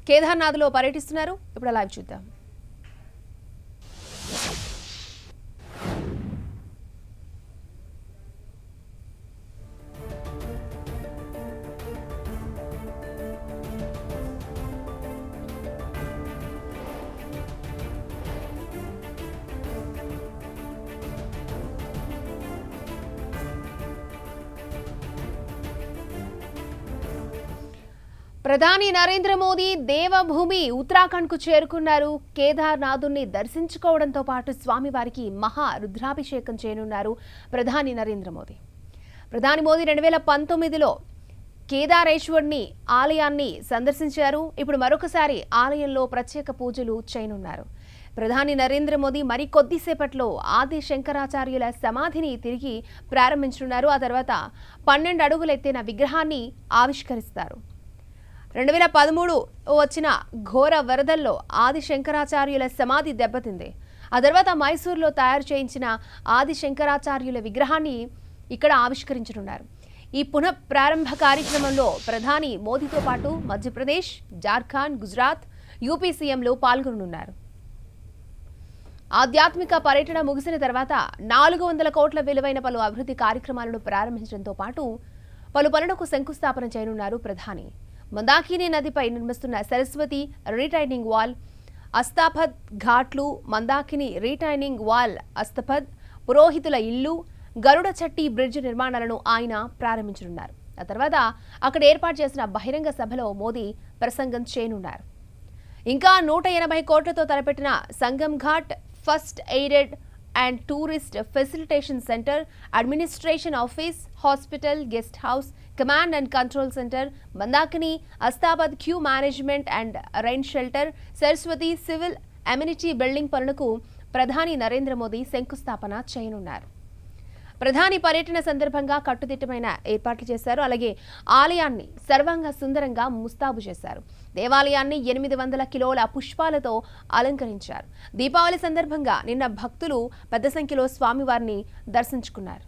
కేదార్నాథ్లో పర్యటిస్తున్నారు. ఇప్పుడు లైవ్ చూద్దాం. ప్రధాని నరేంద్ర మోదీ దేవభూమి ఉత్తరాఖండ్కు చేరుకున్నారు. కేదార్నాథుని దర్శించుకోవడంతో పాటు స్వామివారికి మహా రుద్రాభిషేకం చేయనున్నారు ప్రధాని నరేంద్ర మోదీ. ప్రధాని మోదీ 2019లో కేదారేశ్వర్ని ఆలయాన్ని సందర్శించారు. ఇప్పుడు మరొకసారి ఆలయంలో ప్రత్యేక పూజలు చేయనున్నారు. ప్రధాని నరేంద్ర మోదీ మరికొద్దిసేపట్లో ఆది శంకరాచార్యుల సమాధిని తిరిగి ప్రారంభించనున్నారు. ఆ తర్వాత 12 అడుగుల ఎత్తైన విగ్రహాన్ని ఆవిష్కరిస్తారు. 2013 వచ్చిన ఘోర వరదల్లో ఆది శంకరాచార్యుల సమాధి దెబ్బతింది. ఆ తర్వాత మైసూర్లో తయారు చేయించిన ఆది శంకరాచార్యుల విగ్రహాన్ని ఇక్కడ ఆవిష్కరించనున్నారు. ఈ పునః ప్రారంభ కార్యక్రమంలో ప్రధాని మోదీతో పాటు మధ్యప్రదేశ్, జార్ఖండ్, గుజరాత్, యూపీ సీఎంలు పాల్గొననున్నారు. ఆధ్యాత్మిక పర్యటన ముగిసిన తర్వాత 400 కోట్ల విలువైన పలు అభివృద్ధి కార్యక్రమాలను ప్రారంభించడంతో పాటు పలు పనులకు శంకుస్థాపన చేయనున్నారు ప్రధాని. మందాకిని నదిపై నిర్మిస్తున్న సరస్వతి రీటైనింగ్ వాల్, అస్తాపద్ ఘాట్లు, మందాకిని రీటైనింగ్ వాల్, అస్తపద్, పురోహితుల ఇల్లు, గరుడ చట్టి బ్రిడ్జ్ నిర్మాణాలను ఆయన ప్రారంభించనున్నారు. ఆ తర్వాత అక్కడ ఏర్పాటు చేసిన బహిరంగ సభలో మోదీ ప్రసంగం చేయనున్నారు. ఇంకా 180 కోట్లతో తలపెట్టిన Sangam Ghat, first aided and tourist facilitation centre, administration office, hospital, guest house, command and control centre, Mandakini, Astabad queue management and rain shelter, Saraswati civil amenity building పనులకు ప్రధాని నరేంద్ర మోదీ శంకుస్థాపన చేయనున్నారు. ప్రధాని పర్యటన సందర్భంగా కట్టుదిట్టమైన ఏర్పాట్లు చేశారు. అలాగే ఆలయాన్ని సర్వాంగ సుందరంగా ముస్తాబు చేశారు. దేవాలయాన్ని 800 కిలోల పుష్పాలతో అలంకరించారు. దీపావళి సందర్భంగా నిన్న భక్తులు పెద్ద సంఖ్యలో స్వామివారిని దర్శించుకున్నారు.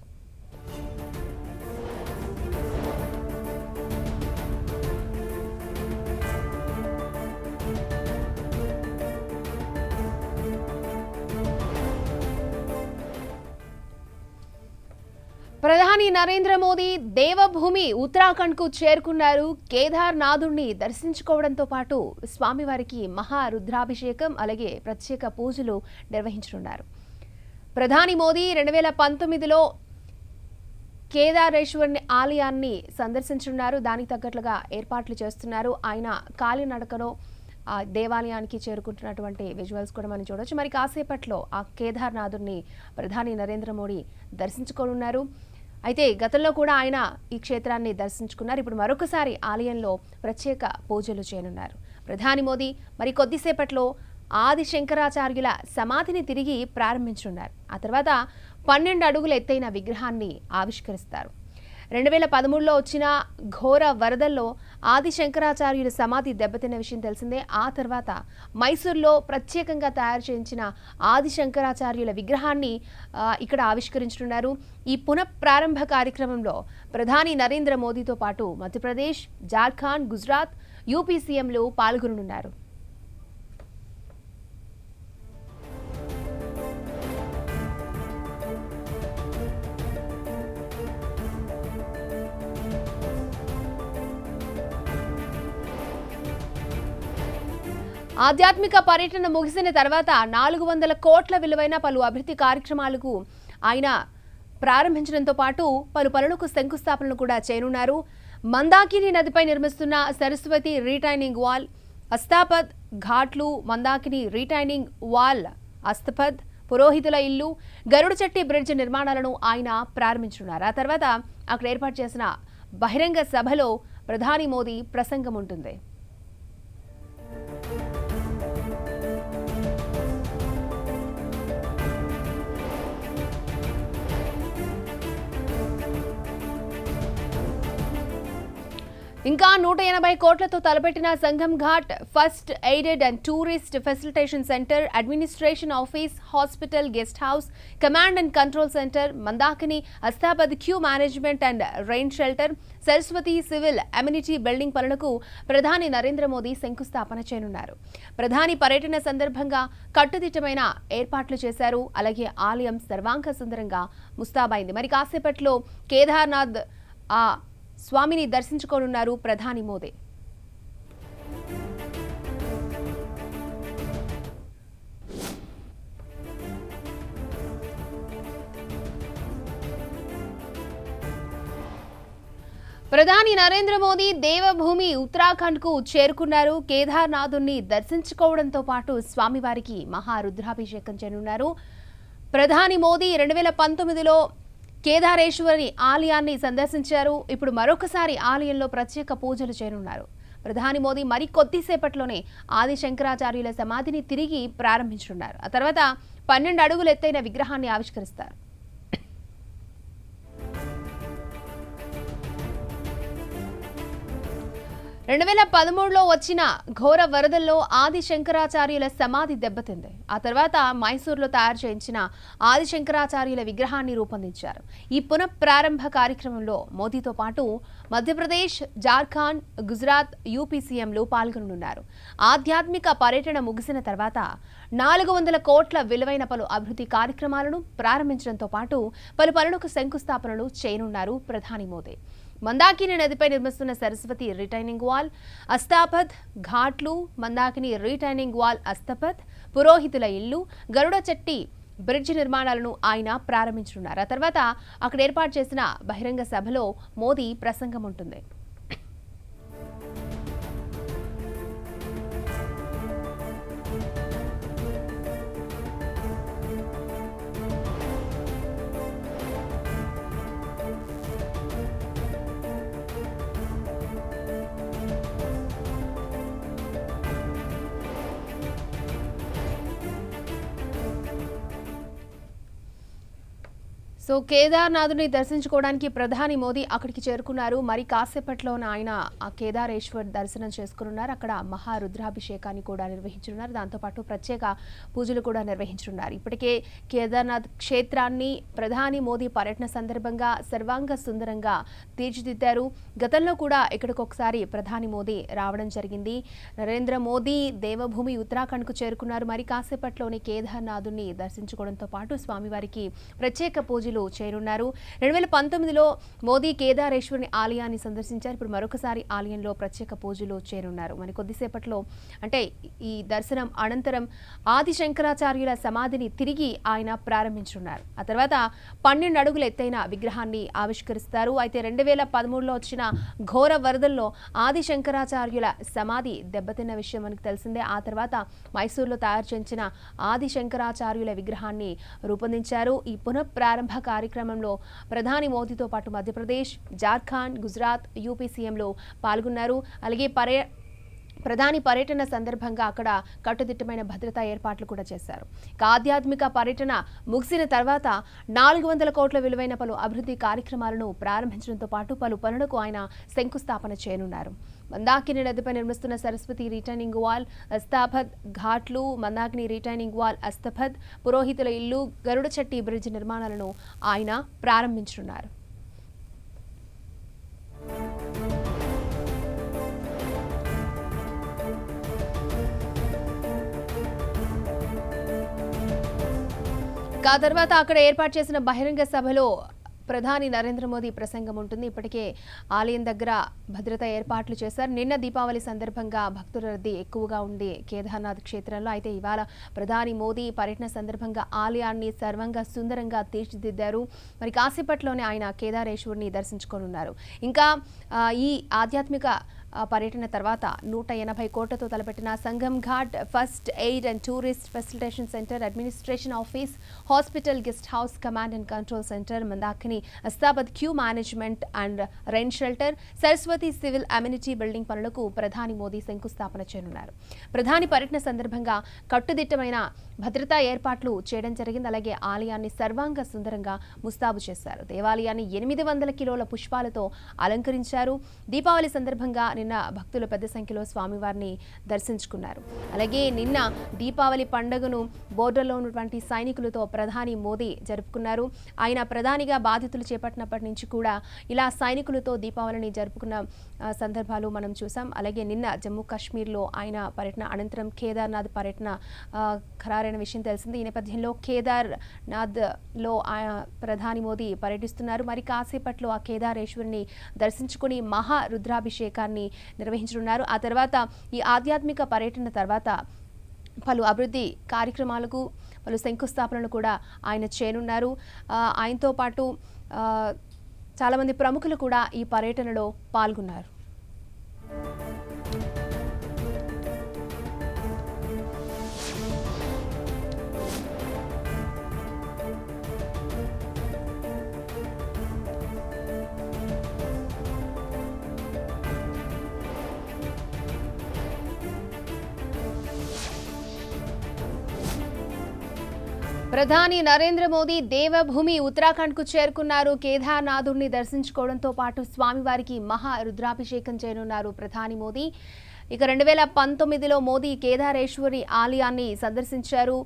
ప్రధాని నరేంద్ర మోదీ దేవభూమి ఉత్తరాఖండ్కు చేరుకున్నారు. కేదార్నాథుణ్ణి దర్శించుకోవడంతో పాటు స్వామివారికి మహా రుద్రాభిషేకం అలాగే ప్రత్యేక పూజలు నిర్వహించనున్నారు. ప్రధాని మోదీ 2019లో కేదారేశ్వర్ని ఆలయాన్ని సందర్శించనున్నారు. దానికి తగ్గట్లుగా ఏర్పాట్లు చేస్తున్నారు. ఆయన కాలినడకలో ఆ దేవాలయానికి చేరుకుంటున్నటువంటి విజువల్స్ కూడా మనం చూడవచ్చు. మరి కాసేపట్లో ఆ కేదార్నాథుని ప్రధాని నరేంద్ర మోడీ దర్శించుకోనున్నారు. అయితే గతంలో కూడా ఆయన ఈ క్షేత్రాన్ని దర్శించుకున్నారు. ఇప్పుడు మరొకసారి ఆలయంలో ప్రత్యేక పూజలు చేయనున్నారు. ప్రధాని మోదీ మరి కొద్దిసేపట్లో ఆది శంకరాచార్యుల సమాధిని తిరిగి ప్రారంభించనున్నారు. ఆ తర్వాత 12 అడుగుల ఎత్తైన విగ్రహాన్ని ఆవిష్కరిస్తారు. 2013లో వచ్చిన ఘోర వరదల్లో ఆది శంకరాచార్యుల సమాధి దెబ్బతిన్న విషయం తెలిసిందే. ఆ తర్వాత మైసూర్లో ప్రత్యేకంగా తయారు చేయించిన ఆది శంకరాచార్యుల విగ్రహాన్ని ఇక్కడ ఆవిష్కరించనున్నారు. ఈ పునః ప్రారంభ కార్యక్రమంలో ప్రధాని నరేంద్ర మోదీతో పాటు మధ్యప్రదేశ్, జార్ఖండ్, గుజరాత్, యూపీ సీఎంలు పాల్గొననున్నారు. ఆధ్యాత్మిక పర్యటన ముగిసిన తర్వాత 400 కోట్ల విలువైన పలు అభివృద్ధి కార్యక్రమాలకు ఆయన ప్రారంభించడంతో పాటు పలు పనులకు శంకుస్థాపనలు కూడా చేయనున్నారు. మందాకిని నదిపై నిర్మిస్తున్న సరస్వతి రీటైనింగ్ వాల్, అస్తాపద్ ఘాట్లు, మందాకిని రీటైనింగ్ వాల్, అస్తపద్, పురోహితుల ఇల్లు, గరుడ చట్టి బ్రిడ్జ్ నిర్మాణాలను ఆయన ప్రారంభించనున్నారు. ఆ తర్వాత అక్కడ ఏర్పాటు చేసిన బహిరంగ సభలో ప్రధాని మోదీ ప్రసంగం ఉంటుంది. ఇంకా 180 కోట్లతో తలపెట్టిన Sangam Ghat first aided and tourist facilitation centre, administration office, hospital, guest house, command and control centre, Mandakini Astabad queue management and rain shelter, Saraswati civil amenity building పనులకు ప్రధాని నరేంద్ర మోదీ శంకుస్థాపన చేయనున్నారు. ప్రధాని పర్యటన సందర్భంగా కట్టుదిట్టమైన ఏర్పాట్లు చేశారు. అలాగే ఆలయం సర్వాంగ సుందరంగా ముస్తాబైంది. మరి కాసేపట్లో కేదార్నాథ్ స్వామిని దర్శించుకోనున్నారు ప్రధాని మోదీ. ప్రధాని నరేంద్ర మోదీ దేవభూమి ఉత్తరాఖండ్ కు చేరుకున్నారు. కేదార్నాథుని దర్శించుకోవడంతో పాటు స్వామివారికి మహారుద్రాభిషేకం చేయనున్నారు. ప్రధాని మోదీ 2019లో కేదారేశ్వరి ఆలయాన్ని సందర్శించారు. ఇప్పుడు మరొకసారి ఆలయంలో ప్రత్యేక పూజలు చేయనున్నారు. ప్రధాని మోదీ మరి కొద్దిసేపట్లోనే ఆది శంకరాచార్యుల సమాధిని తిరిగి ప్రారంభించనున్నారు. ఆ తర్వాత 12 అడుగులు ఎత్తైన విగ్రహాన్ని ఆవిష్కరిస్తారు. 2013లో వచ్చిన ఘోర వరదల్లో ఆది శంకరాచార్యుల సమాధి దెబ్బతింది. ఆ తర్వాత మైసూర్లో తయారు చేయించిన ఆది శంకరాచార్యుల విగ్రహాన్ని రూపొందించారు. ఈ పునఃప్రారంభ కార్యక్రమంలో మోదీతో పాటు మధ్యప్రదేశ్, జార్ఖండ్, గుజరాత్, యూపీ సీఎంలు పాల్గొనున్నారు. ఆధ్యాత్మిక పర్యటన ముగిసిన తర్వాత 400 కోట్ల విలువైన పలు అభివృద్ధి కార్యక్రమాలను ప్రారంభించడంతో పాటు పలు పనులకు శంకుస్థాపనలు చేయనున్నారు ప్రధాని మోదీ. మందాకిని నదిపై నిర్మిస్తున్న సరస్వతి రిటైనింగ్ వాల్, అస్తాపథ్ ఘాట్లు, మందాకిని రిటైనింగ్ వాల్, అస్తపథ్, పురోహితుల ఇల్లు, గరుడ చెట్టి బ్రిడ్జ్ నిర్మాణాలను ఆయన ప్రారంభించనున్నారు. ఆ తర్వాత అక్కడ ఏర్పాటు చేసిన బహిరంగ సభలో మోదీ ప్రసంగం ఉంటుంది. సో కేదార్నాథుని దర్శించుకోవడానికి ప్రధాని మోదీ అక్కడికి చేరుకున్నారు. మరి కాసేపట్లోనే ఆయన ఆ కేదారేశ్వర్ దర్శనం చేసుకున్నారు. అక్కడ మహారుద్రాభిషేకాన్ని కూడా నిర్వహించనున్నారు. దాంతోపాటు ప్రత్యేక పూజలు కూడా నిర్వహించనున్నారు. ఇప్పటికే కేదార్నాథ్ క్షేత్రాన్ని ప్రధాని మోదీ పర్యటన సందర్భంగా సర్వాంగ సుందరంగా తీర్చిదిద్దారు. గతంలో కూడా ఇక్కడికి ఒకసారి ప్రధాని మోదీ రావడం జరిగింది. నరేంద్ర మోదీ దేవభూమి ఉత్తరాఖండ్కు చేరుకున్నారు. మరి కాసేపట్లోనే కేదార్నాథుని దర్శించుకోవడంతో పాటు స్వామివారికి ప్రత్యేక పూజలు చేరున్నారు. 2019లో మోదీ కేదారేశ్వరుని ఆలయాన్ని సందర్శించారు. ఇప్పుడు మరొకసారి ఆలయంలో ప్రత్యేక పూజలు చేరున్నారు. మరి కొద్దిసేపట్లో అంటే ఈ దర్శనం అనంతరం ఆది శంకరాచార్యుల సమాధిని తిరిగి ఆయన ప్రారంభించనున్నారు. ఆ తర్వాత 12 అడుగుల ఎత్తైన విగ్రహాన్ని ఆవిష్కరిస్తారు. అయితే 2013లో వచ్చిన ఘోర వరదల్లో ఆది శంకరాచార్యుల సమాధి దెబ్బతిన్న విషయం మనకు తెలిసిందే. ఆ తర్వాత మైసూర్లో తయారు చేయించిన ఆది శంకరాచార్యుల విగ్రహాన్ని రూపొందించారు. ఈ పునఃప్రారంభ కార్యక్రమంలో ప్రధాని మోదీతో పాటు మధ్యప్రదేశ్, జార్ఖండ్, గుజరాత్, యూపీ సీఎంలు పాల్గొన్నారు. అలాగే ప్రధాని పర్యటన సందర్భంగా అక్కడ కట్టుదిట్టమైన భద్రతా ఏర్పాట్లు కూడా చేశారు. ఆధ్యాత్మిక పర్యటన ముగిసిన తర్వాత 400 కోట్ల విలువైన పలు అభివృద్ధి కార్యక్రమాలను ప్రారంభించడంతో పాటు పలు పనులకు ఆయన శంకుస్థాపన చేయనున్నారు. మందాకిని నదిపై నిర్మిస్తున్న సరస్వతి రిటైనింగ్ వాల్, అస్తాపథ్ ఘాట్లు, మందాకిని రిటైనింగ్ వాల్, అస్తపథ్, పురోహితుల ఇల్లు, గరుడ చెట్టి బ్రిడ్జ్ నిర్మాణాలను ఆయన ప్రారంభించనున్నారు. ఆ తర్వాత అక్కడ ఏర్పాటు చేసిన బహిరంగ సభలో ప్రధాని నరేంద్ర మోదీ ప్రసంగం ఉంటుంది. ఇప్పటికే ఆలయం దగ్గర భద్రతా ఏర్పాట్లు చేశారు. నిన్న దీపావళి సందర్భంగా భక్తుల రద్దీ ఎక్కువగా ఉంది కేదార్నాథ్ క్షేత్రంలో. అయితే ఇవాళ ప్రధాని మోదీ పర్యటన సందర్భంగా ఆలయాన్ని సర్వంగా సుందరంగా తీర్చిదిద్దారు. మరి కాసేపట్లోనే ఆయన కేదారేశ్వరుని దర్శించుకోనున్నారు. ఇంకా ఈ ఆధ్యాత్మిక పర్యటన తర్వాత 180 కోట్లతో తలపెట్టిన Sangam Ghat first aid and tourist facilitation centre, administration office, hospital, guest house, command and control centre, Mandakini Astabad queue management and rain shelter, Saraswati civil amenity building పనులకు ప్రధాని మోదీ శంకుస్థాపన చేయనున్నారు. ప్రధాని పర్యటన సందర్భంగా కట్టుదిట్టమైన భద్రతా ఏర్పాట్లు చేయడం జరిగింది. అలాగే ఆలయాన్ని సర్వాంగ సుందరంగా ముస్తాబు చేశారు. దేవాలయాన్ని 800 కిలోల పుష్పాలతో అలంకరించారు. దీపావళి సందర్భంగా నిన్న భక్తులు పెద్ద సంఖ్యలో స్వామివారిని దర్శించుకున్నారు. అలాగే నిన్న దీపావళి పండుగను బోర్డర్లో ఉన్నటువంటి సైనికులతో ప్రధాని మోదీ జరుపుకున్నారు. ఆయన ప్రధానిగా బాధ్యతలు చేపట్టినప్పటి నుంచి కూడా ఇలా సైనికులతో దీపావళిని జరుపుకున్న సందర్భాలు మనం చూసాం. అలాగే నిన్న జమ్మూ కాశ్మీర్లో ఆయన పర్యటన అనంతరం కేదార్నాథ్ పర్యటన ఖరారైన విషయం తెలిసింది. ఈ నేపథ్యంలో కేదార్నాథ్లో ప్రధాని మోదీ పర్యటిస్తున్నారు. మరి కాసేపట్లో ఆ కేదారేశ్వరిని దర్శించుకుని మహా రుద్రాభిషేకాన్ని నిర్వహించనున్నారు. ఆ తర్వాత ఈ ఆధ్యాత్మిక పర్యటన తర్వాత పలు అభివృద్ధి కార్యక్రమాలకు పలు శంకుస్థాపనలు కూడా ఆయన చేయనున్నారు. ఆయనతో పాటు చాలామంది ప్రముఖులు కూడా ఈ పర్యటనలో పాల్గొన్నారు. ప్రధాని నరేంద్ర మోదీ దేవభూమి ఉత్తరాఖండ్కు చేరుకున్నారు. కేదార్నాథుడిని దర్శించుకోవడంతో పాటు స్వామివారికి మహా రుద్రాభిషేకం చేయనున్నారు ప్రధాని మోదీ. ఇక 2019లో మోదీ కేదారేశ్వరి ఆలయాన్ని సందర్శించారు.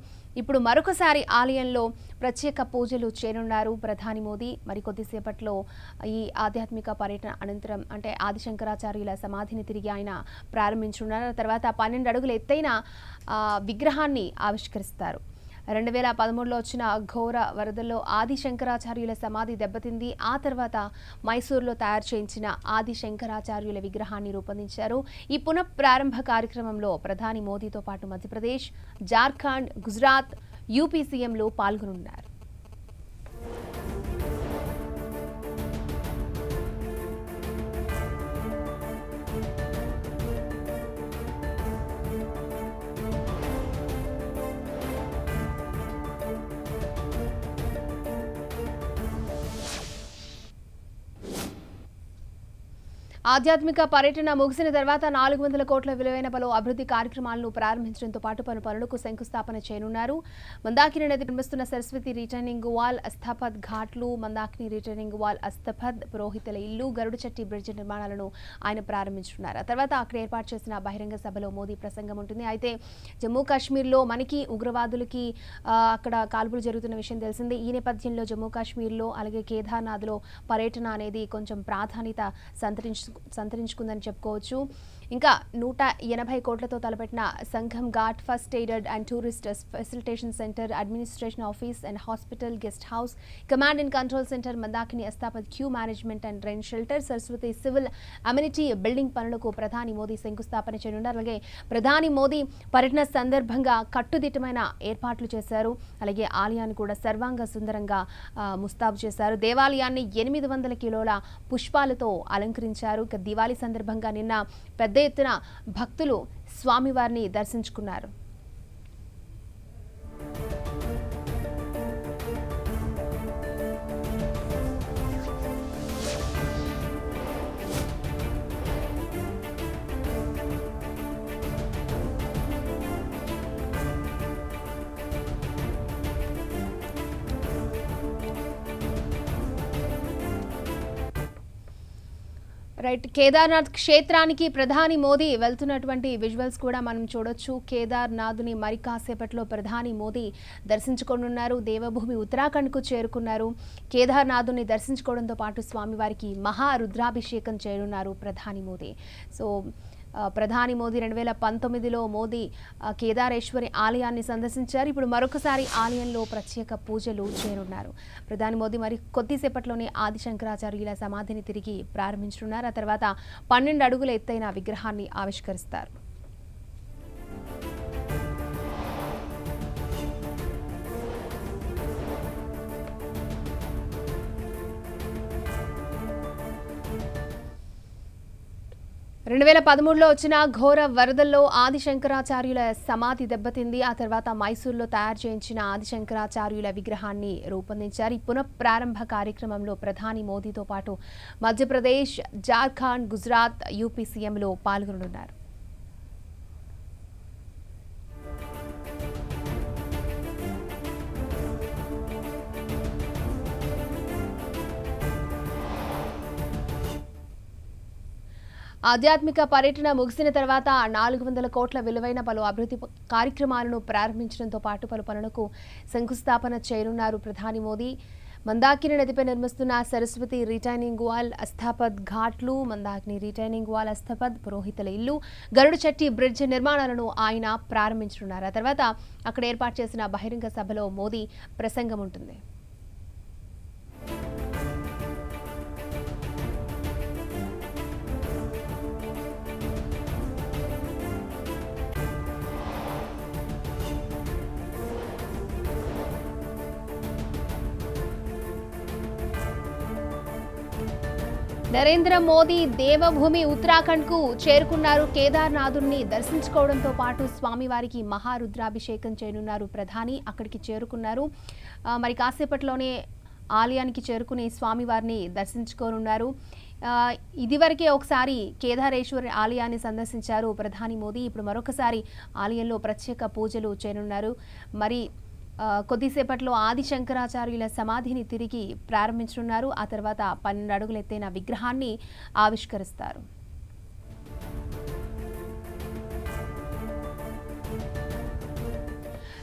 ఇప్పుడు మరొకసారి ఆలయంలో ప్రత్యేక పూజలు చేయనున్నారు ప్రధాని మోదీ. మరికొద్దిసేపట్లో ఈ ఆధ్యాత్మిక పర్యటన అనంతరం అంటే ఆదిశంకరాచార్యుల సమాధిని తిరిగి ఆయన ప్రారంభించనున్నారు. తర్వాత 12 అడుగుల ఎత్తైన విగ్రహాన్ని ఆవిష్కరిస్తారు. 2013లో వచ్చిన ఘోర వరదల్లో ఆది శంకరాచార్యుల సమాధి దెబ్బతింది. ఆ తర్వాత మైసూరులో తయారు చేయించిన ఆది శంకరాచార్యుల విగ్రహాన్ని రూపొందించారు. ఈ పునఃప్రారంభ కార్యక్రమంలో ప్రధాని మోదీతో పాటు మధ్యప్రదేశ్, జార్ఖండ్, గుజరాత్, యూపీ సీఎంలు పాల్గొనున్నారు. ఆధ్యాత్మిక పర్యటన ముగిసిన తర్వాత 400 కోట్ల విలువైన పలు అభివృద్ధి కార్యక్రమాలను ప్రారంభించడంతో పాటు పలు పనులకు శంకుస్థాపన చేయనున్నారు. మందాకిని నది నిర్మిస్తున్న సరస్వతి రిటర్నింగ్ వాల్, అస్తాపద్ ఘాట్లు, మందాకిని రిటర్నింగ్ వాల్, అస్తాపద్ పురోహితుల ఇల్లు, గరుడుచెట్టి బ్రిడ్జ్ నిర్మాణాలను ఆయన ప్రారంభించున్నారు. ఆ తర్వాత అక్కడ ఏర్పాటు చేసిన బహిరంగ సభలో మోదీ ప్రసంగం ఉంటుంది. అయితే జమ్మూ కాశ్మీర్లో మనకి ఉగ్రవాదులకి అక్కడ కాల్పులు జరుగుతున్న విషయం తెలిసిందే. ఈ నేపథ్యంలో జమ్మూ కాశ్మీర్లో అలాగే కేదార్నాథ్లో పర్యటన అనేది కొంచెం ప్రాధాన్యత సంతరించుకుందని చెప్పుకోవచ్చు. ఇంకా 180 కోట్లతో తలపెట్టిన Sangham Ghat first aided and tourist facilitation centre, administration office and hospital, guest house, command and control centre, Mandakini Astapad queue management and rain shelter, Saraswati civil amenity building పనులకు ప్రధాని మోదీ శంకుస్థాపన చేయనున్నారు. అలాగే ప్రధాని మోదీ పర్యటన సందర్భంగా కట్టుదిట్టమైన ఏర్పాట్లు చేశారు. అలాగే ఆలయాన్ని కూడా సర్వాంగ సుందరంగా ముస్తాబు చేశారు. దేవాలయాన్ని 800 కిలోల పుష్పాలతో అలంకరించారు. దివాళీ సందర్భంగా నిన్న పెద్ద ఎత్తున భక్తులు స్వామివారిని దర్శించుకున్నారు. రైట్, కేదార్నాథ్ క్షేత్రానికి ప్రధాని మోదీ వెళ్తున్నటువంటి విజువల్స్ కూడా మనం చూడొచ్చు. కేదార్నాథ్ని మరి కాసేపట్లో ప్రధాని మోదీ దర్శించుకోనున్నారు. దేవభూమి ఉత్తరాఖండ్కు చేరుకున్నారు. కేదార్నాథ్ని దర్శించుకోవడంతో పాటు స్వామివారికి మహా రుద్రాభిషేకం చేయనున్నారు ప్రధాని మోదీ. సో ప్రధాని మోదీ 2019లో మోదీ కేదారేశ్వరి ఆలయాన్ని సందర్శించారు. ఇప్పుడు మరొకసారి ఆలయంలో ప్రత్యేక పూజలు చేయనున్నారు. ప్రధాని మోదీ మరి కొద్దిసేపట్లోనే ఆది శంకరాచార్యుల సమాధిని తిరిగి ప్రారంభించనున్నారు. ఆ తర్వాత 12 అడుగుల ఎత్తైన విగ్రహాన్ని ఆవిష్కరిస్తారు. 2013లో వచ్చిన ఘోర వరదల్లో ఆదిశంకరాచార్యుల సమాధి దెబ్బతింది. ఆ తర్వాత మైసూర్లో తయారు చేయించిన ఆదిశంకరాచార్యుల విగ్రహాన్ని రూపొందించారు. ఈ పునఃప్రారంభ కార్యక్రమంలో ప్రధాని మోదీతో పాటు మధ్యప్రదేశ్, జార్ఖండ్, గుజరాత్, యూపీ సీఎంలు పాల్గొననున్నారు. ఆధ్యాత్మిక పర్యటన ముగిసిన తర్వాత 400 కోట్ల విలువైన పలు అభివృద్ధి కార్యక్రమాలను ప్రారంభించడంతో పాటు పలు పనులకు శంకుస్థాపన చేయనున్నారు ప్రధాని మోదీ. మందాకిని నదిపై నిర్మిస్తున్న సరస్వతి రిటైనింగ్ వాల్, అస్థాపద్ ఘాట్లు, మందాకిని రిటైనింగ్ వాల్, అస్థాపద్ పురోహితుల ఇల్లు, గరుడ చెట్టి బ్రిడ్జ్ నిర్మాణాలను ఆయన ప్రారంభించనున్నారు. ఆ తర్వాత అక్కడ ఏర్పాటు చేసిన బహిరంగ సభలో మోదీ ప్రసంగం ఉంటుంది. 'నరేంద్ర మోదీ దేవభూమి ఉత్తరాఖండ్కు చేరుకున్నారు. కేదార్నాథుని దర్శించుకోవడంతో పాటు స్వామివారికి మహారుద్రాభిషేకం చేయనున్నారు ప్రధాని. అక్కడికి చేరుకున్నారు. మరి కాసేపట్లోనే ఆలయానికి చేరుకుని స్వామివారిని దర్శించుకోనున్నారు. ఇదివరకే ఒకసారి కేదారేశ్వరి ఆలయాన్ని సందర్శించారు ప్రధాని మోదీ. ఇప్పుడు మరొకసారి ఆలయంలో ప్రత్యేక పూజలు చేయనున్నారు. మరి కొద్దిసేపట్లో ఆదిశంకరాచార్యుల సమాధిని తిరిగి ప్రారంభించనున్నారు. ఆ తర్వాత 12 అడుగుల ఎత్తైన విగ్రహాన్ని ఆవిష్కరిస్తారు.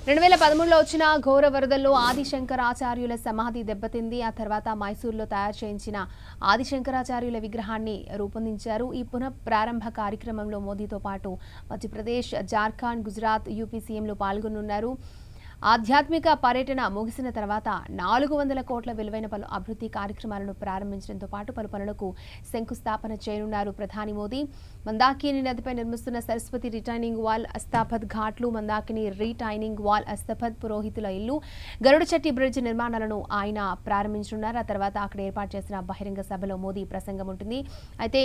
రెండు 2013లో వచ్చిన ఘోర వరదల్లో ఆదిశంకరాచార్యుల సమాధి దెబ్బతింది. ఆ తర్వాత మైసూర్లో తయారు చేయించిన ఆదిశంకరాచార్యుల విగ్రహాన్ని రూపొందించారు. ఈ పునఃప్రారంభ కార్యక్రమంలో మోదీతో పాటు మధ్యప్రదేశ్, జార్ఖండ్, గుజరాత్, యూపీ సీఎంలు పాల్గొనున్నారు. ఆధ్యాత్మిక పర్యటన ముగిసిన తర్వాత 400 కోట్ల విలువైన పలు అభివృద్ధి కార్యక్రమాలను ప్రారంభించడంతో పాటు పలు పనులకు శంకుస్థాపన చేయనున్నారు ప్రధాని మోదీ. మందాకిని నదిపై నిర్మిస్తున్న సరస్వతి రిటైనింగ్ వాల్, అస్థాపద్ ఘాట్లు, మందాకిని రిటైనింగ్ వాల్, అస్థాపద్ పురోహితుల ఇల్లు, గరుడ చెట్టి బ్రిడ్జ్ నిర్మాణాలను ఆయన ప్రారంభించనున్నారు. ఆ తర్వాత అక్కడ ఏర్పాటు చేసిన బహిరంగ సభలో మోదీ ప్రసంగం ఉంటుంది. అయితే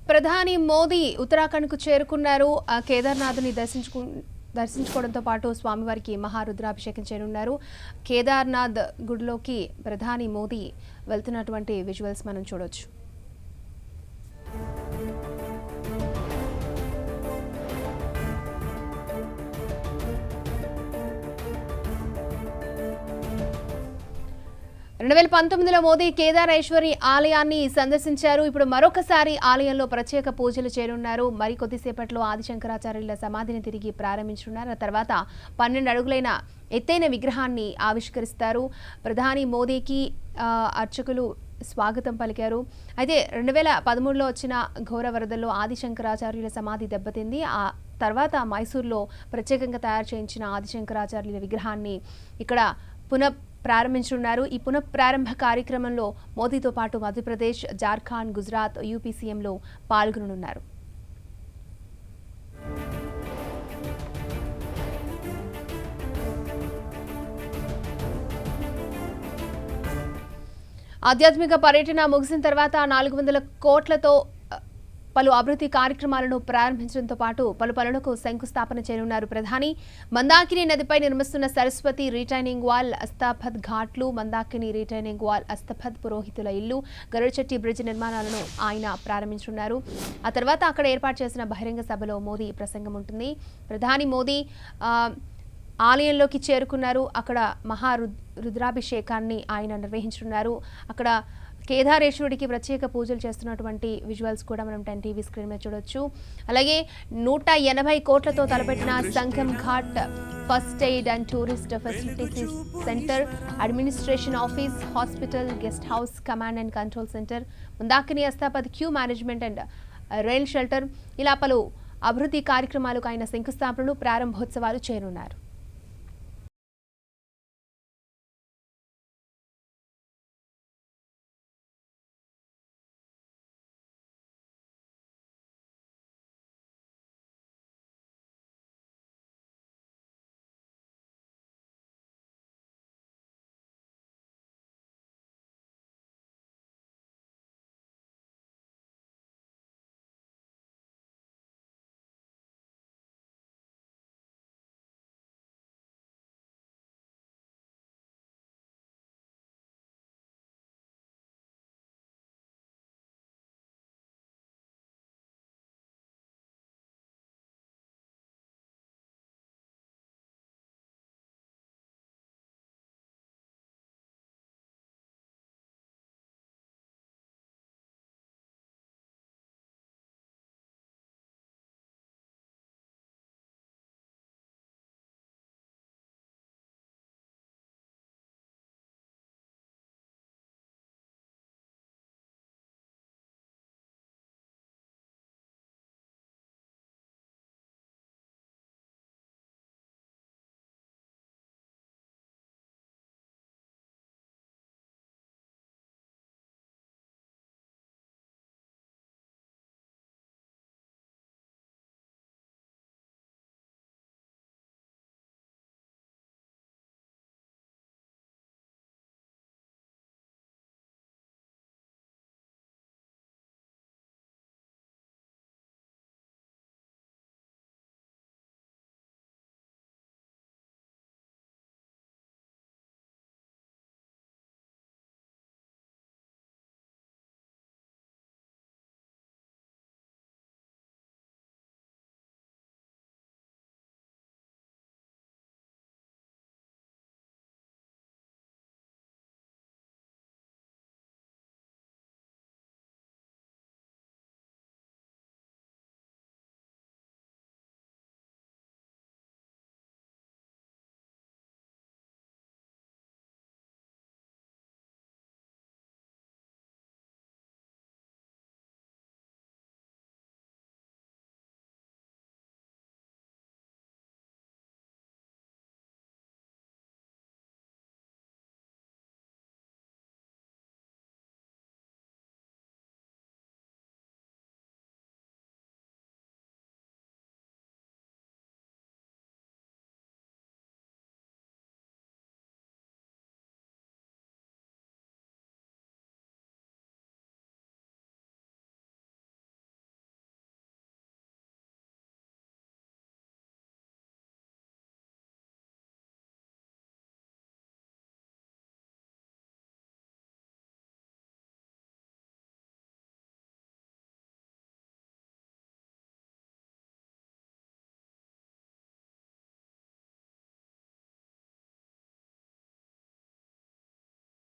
ప్రధాని మోదీ ఉత్తరాఖండ్కు చేరుకున్నారు. కేదార్నాథ్ని దర్శించుకోవడంతో పాటు స్వామివారికి మహారుద్రాభిషేకం చేయనున్నారు. కేదార్నాథ్ గుడిలోకి ప్రధాని మోదీ వెళ్తున్నటువంటి విజువల్స్ మనం చూడొచ్చు. రెండు 2019లో మోదీ కేదారేశ్వరి ఆలయాన్ని సందర్శించారు. ఇప్పుడు మరొకసారి ఆలయంలో ప్రత్యేక పూజలు చేయనున్నారు. మరి కొద్దిసేపట్లో ఆదిశంకరాచార్యుల సమాధిని తిరిగి ప్రారంభించనున్నారు. ఆ తర్వాత 12 అడుగులైన ఎత్తైన విగ్రహాన్ని ఆవిష్కరిస్తారు. ప్రధాని మోదీకి అర్చకులు స్వాగతం పలికారు. అయితే 2013లో వచ్చిన ఘోర వరదల్లో ఆదిశంకరాచార్యుల సమాధి దెబ్బతింది. ఆ తర్వాత మైసూర్లో ప్రత్యేకంగా తయారు చేయించిన ఆదిశంకరాచార్యుల విగ్రహాన్ని ఇక్కడ ప్రారంభించనున్నారు. ఈ పునఃప్రారంభ కార్యక్రమంలో మోదీతో పాటు మధ్యప్రదేశ్, జార్ఖండ్, గుజరాత్, యూపీ సీఎంలు పాల్గొననున్నారు. ఆధ్యాత్మిక పర్యటన ముగిసిన తర్వాత 400 కోట్లతో పలు అభివృద్ధి కార్యక్రమాలను ప్రారంభించడంతో పాటు పలు పనులకు శంకుస్థాపన చేయనున్నారు ప్రధాని. మందాకిని నదిపై నిర్మిస్తున్న సరస్వతి రిటైనింగ్ వాల్, అస్థాపద్ ఘాట్లు, మందాకిని రిటైనింగ్ వాల్, అస్థాపద్ పురోహితుల ఇల్లు, గరుడచెట్టి బ్రిడ్జ్ నిర్మాణాలను ఆయన ప్రారంభించనున్నారు. ఆ తర్వాత అక్కడ ఏర్పాటు చేసిన బహిరంగ సభలో మోదీ ప్రసంగం ఉంటుంది. ప్రధాని మోదీ ఆలయంలోకి చేరుకున్నారు. అక్కడ మహారుద్రాభిషేకాన్ని ఆయన నిర్వహించనున్నారు. అక్కడ కేదారేశ్వరుడికి ప్రత్యేక పూజలు చేస్తున్నటువంటి విజువల్స్ కూడా మనం 10 టీవీ స్క్రీన్ మీద చూడొచ్చు. అలాగే 180 కోట్లతో తలపెట్టిన Sangam Ghat first aid and tourist facilities centre, administration office, hospital, guest house, command and control centre, Mandakini Asthapad queue management and rail shelter, ఇలా పలు అభివృద్ధి కార్యక్రమాలకు ఆయన శంకుస్థాపనలు, ప్రారంభోత్సవాలు చేయనున్నారు.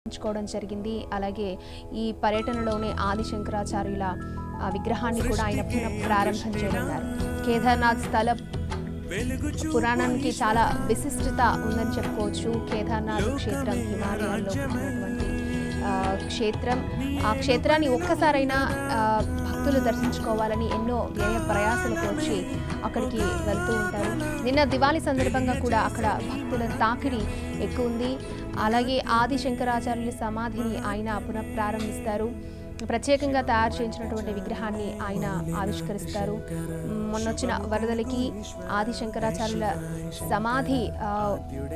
ఉంచుకోవడం జరిగింది. అలాగే ఈ పర్యటనలోనే ఆది శంకరాచార్యుల విగ్రహాన్ని కూడా ఆయన పునః ప్రారంభం చేయనున్నారు. కేదార్నాథ్ స్థల పురాణానికి చాలా విశిష్టత ఉందని చెప్పుకోవచ్చు. కేదార్నాథ్ క్షేత్రం హిమాలయాల్లో ఉన్నటువంటి క్షేత్రం. ఆ క్షేత్రాన్ని ఒక్కసారైనా భక్తులు దర్శించుకోవాలని ఎన్నో వ్యయ ప్రయాసాలు కోర్చి అక్కడికి వెళ్తూ ఉంటారు. నిన్న దివాళీ సందర్భంగా కూడా అక్కడ భక్తుల తాకిడి ఎక్కువ ఉంది. అలాగే ఆది శంకరాచార్యుల సమాధిని ఆయన పునః ప్రారంభిస్తారు. ప్రత్యేకంగా తయారు చేయించినటువంటి విగ్రహాన్ని ఆయన ఆవిష్కరిస్తారు. మొన్నొచ్చిన వరదలకి ఆది శంకరాచార్యుల సమాధి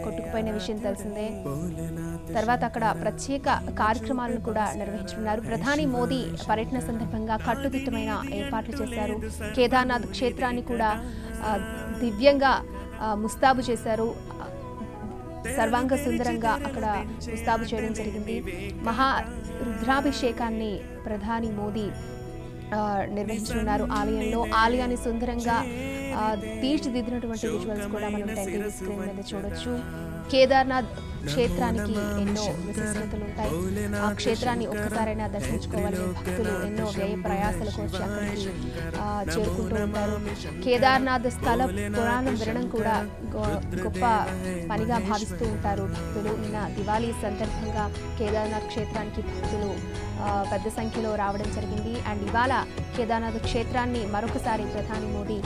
కొట్టుకుపోయిన విషయం తెలిసిందే. తర్వాత అక్కడ ప్రత్యేక కార్యక్రమాలను కూడా నిర్వహించనున్నారు. ప్రధాని మోదీ పర్యటన సందర్భంగా కట్టుదిట్టమైన ఏర్పాట్లు చేశారు. కేదార్నాథ్ క్షేత్రాన్ని కూడా దివ్యంగా ముస్తాబు చేశారు. సర్వాంగ సుందరంగా అక్కడ ముస్తాబు చేయడం జరిగింది. మహా రుద్రాభిషేకాన్ని ప్రధాని మోదీ నిర్వహించనున్నారు. ఆలయాన్ని సుందరంగా తీర్చిదిద్దినటువంటి విజువల్స్ కూడా మనం టీవీ స్క్రీన్ మీద చూడొచ్చు. కేదార్నాథ్ క్షేత్రానికి ఎన్నో విశిష్టతలు ఉంటాయి. ఆ క్షేత్రాన్ని ఒక్కసారైనా దర్శించుకోవాలని భక్తులు ఎన్నో వ్యయ ప్రయాసాలకు వచ్చి అక్కడికి చేరుకుంటూ ఉంటారు. కేదార్నాథ్ స్థల పురాణం వినడం కూడా గొప్ప పనిగా భావిస్తూ ఉంటారు భక్తులు. నిన్న దివాళీ సందర్భంగా కేదార్నాథ్ క్షేత్రానికి భక్తులు పెద్ద సంఖ్యలో రావడం జరిగింది. అండ్ ఇవాళ కేదార్నాథ్ క్షేత్రాన్ని మరొకసారి ప్రధాని మోదీ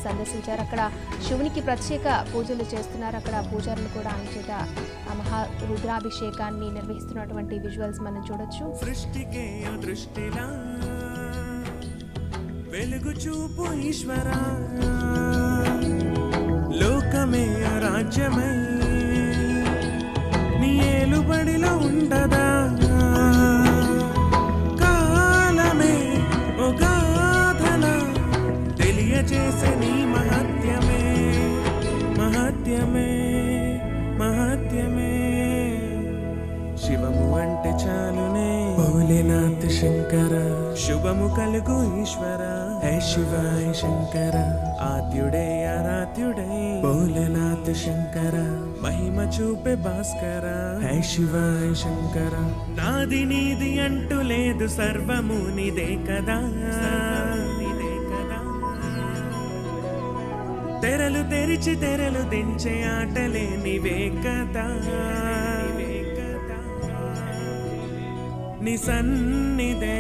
సందర్శించారు. అక్కడ శివునికి ప్రత్యేక పూజలు చేస్తున్నారు. అక్కడ పూజారులు కూడా ఆయన చేత మహా రుద్రాభిషేకాన్ని నిర్వహిస్తున్నటువంటి విజువల్స్ మనం చూడొచ్చు. సృష్టికే దృష్టిలా వెలుగు చూపు ఈశ్వరా, లోకమే రాజ్యమై నీ ఏలుబడిలో ఉండదా, కాలమే ఒక చేసే నీ మహత్యమే మహత్యమే మహత్యమే. శివము అంటే చాలునే భోలేనాథ్ శంకర, శుభము కలుగు ఈశ్వర. హే శివాయ శంకర, ఆద్యుడే ఆరాధ్యుడే భోలేనాథ్ శంకర, మహిమ చూపే భాస్కర. హే శివాయ శంకర, నాది నీది అంటూ లేదు, సర్వము నీదే కదా. తెరలు తెరిచి తెరలు దించే ఆటలే నీవే కదా. నీ సన్నిధే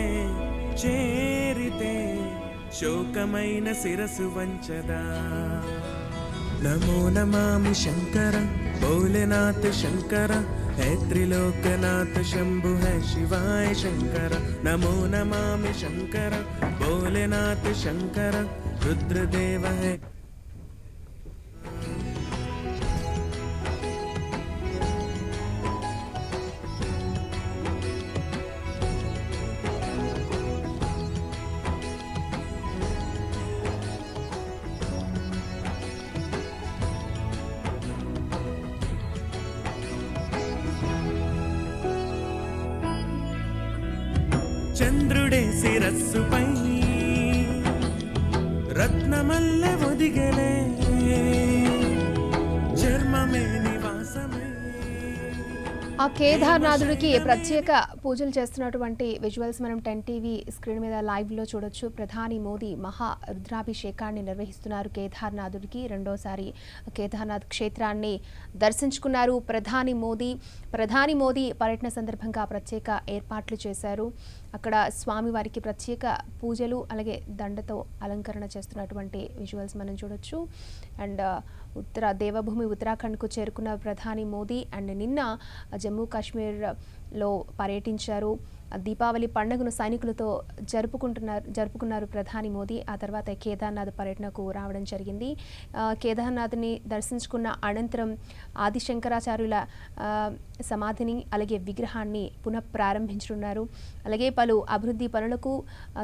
చేరితే శోకమైన శిరసు వంచదా. నమో నమామి శంకర, భోలేనాథ్ శంకర, హే త్రిలోకనాథ శంభు, హే శివాయ శంకర. నమో నమామి శంకర, భోలేనాథ్ శంకర, రుద్రదేవ హే. చంద్రుడే శిరస్సుపై రత్నమల్లె ఒదిగలే, చర్మమే నివాసమే. ఆ కేదార్నాథుడికి ప్రత్యేక పూజలు చేస్తున్నటువంటి విజువల్స్ మనం 10 టీవీ స్క్రీన్ మీద లైవ్లో చూడొచ్చు. ప్రధాని మోదీ మహా రుద్రాభిషేకాన్ని నిర్వహిస్తున్నారు. కేదార్నాథుడికి రెండోసారి కేదార్నాథ్ క్షేత్రాన్ని దర్శించుకున్నారు ప్రధాని మోదీ పర్యటన సందర్భంగా ప్రత్యేక ఏర్పాట్లు చేశారు. అక్కడ స్వామివారికి ప్రత్యేక పూజలు అలాగే దండతో అలంకరణ చేస్తున్నటువంటి విజువల్స్ మనం చూడొచ్చు. అండ్ దేవభూమి ఉత్తరాఖండ్కు చేరుకున్న ప్రధాని మోదీ అండ్ నిన్న జమ్మూ కాశ్మీర్లో పర్యటించారు. దీపావళి పండుగను సైనికులతో జరుపుకున్నారు ప్రధాని మోదీ. ఆ తర్వాత కేదార్నాథ్ పర్యటనకు రావడం జరిగింది. కేదార్నాథ్ని దర్శించుకున్న అనంతరం ఆది శంకరాచార్యుల సమాధిని అలాగే విగ్రహాన్ని పునః ప్రారంభించనున్నారు. అలాగే పలు అభివృద్ధి పనులకు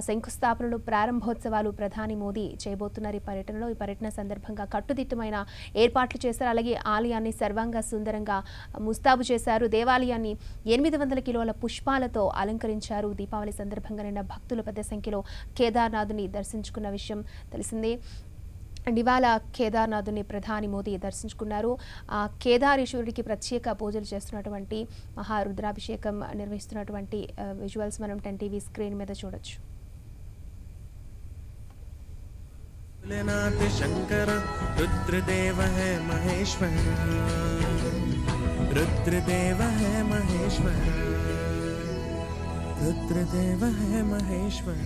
శంకుస్థాపనలు ప్రారంభోత్సవాలు ప్రధాని మోదీ చేయబోతున్నారు ఈ పర్యటనలో. ఈ పర్యటన సందర్భంగా కట్టుదిట్టమైన ఏర్పాట్లు చేశారు. అలాగే ఆలయాన్ని సర్వాంగ సుందరంగా ముస్తాబు చేశారు. దేవాలయాన్ని 800 కిలోల పుష్పాలతో అలంకరించారు. దీపావళి సందర్భంగా నిన్న భక్తులు పెద్ద సంఖ్యలో కేదార్నాథ్ని దర్శించుకున్న విషయం తెలిసిందే. అండ్ ఇవాళ కేదార్నాథుని ప్రధాని మోదీ దర్శించుకున్నారు. ఆ కేదారేశ్వరుడికి ప్రత్యేక పూజలు చేస్తున్నటువంటి మహారుద్రాభిషేకం నిర్వహిస్తున్నటువంటి విజువల్స్ మనం 10 టీవీ స్క్రీన్ మీద చూడొచ్చు. भोलेनाथ शंकर रुद्रदेव है महेश्वर, रुद्रदेव है महेश्वर, रुद्रदेव है महेश्वर.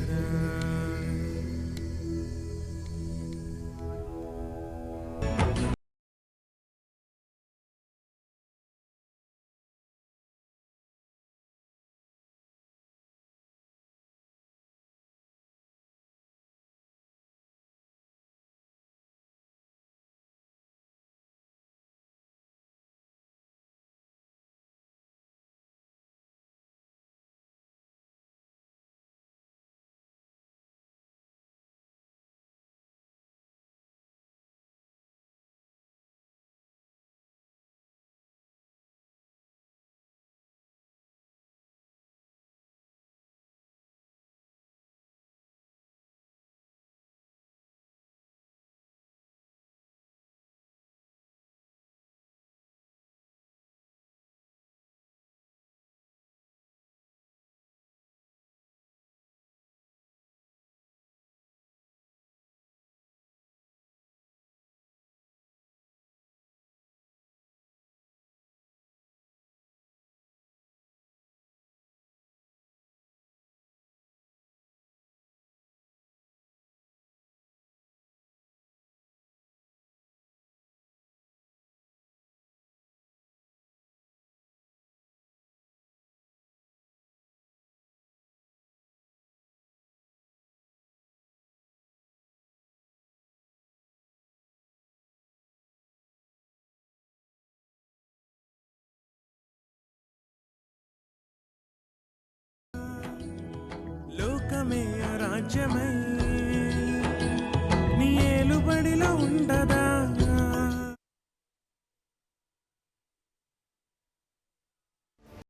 लोक में राज्य में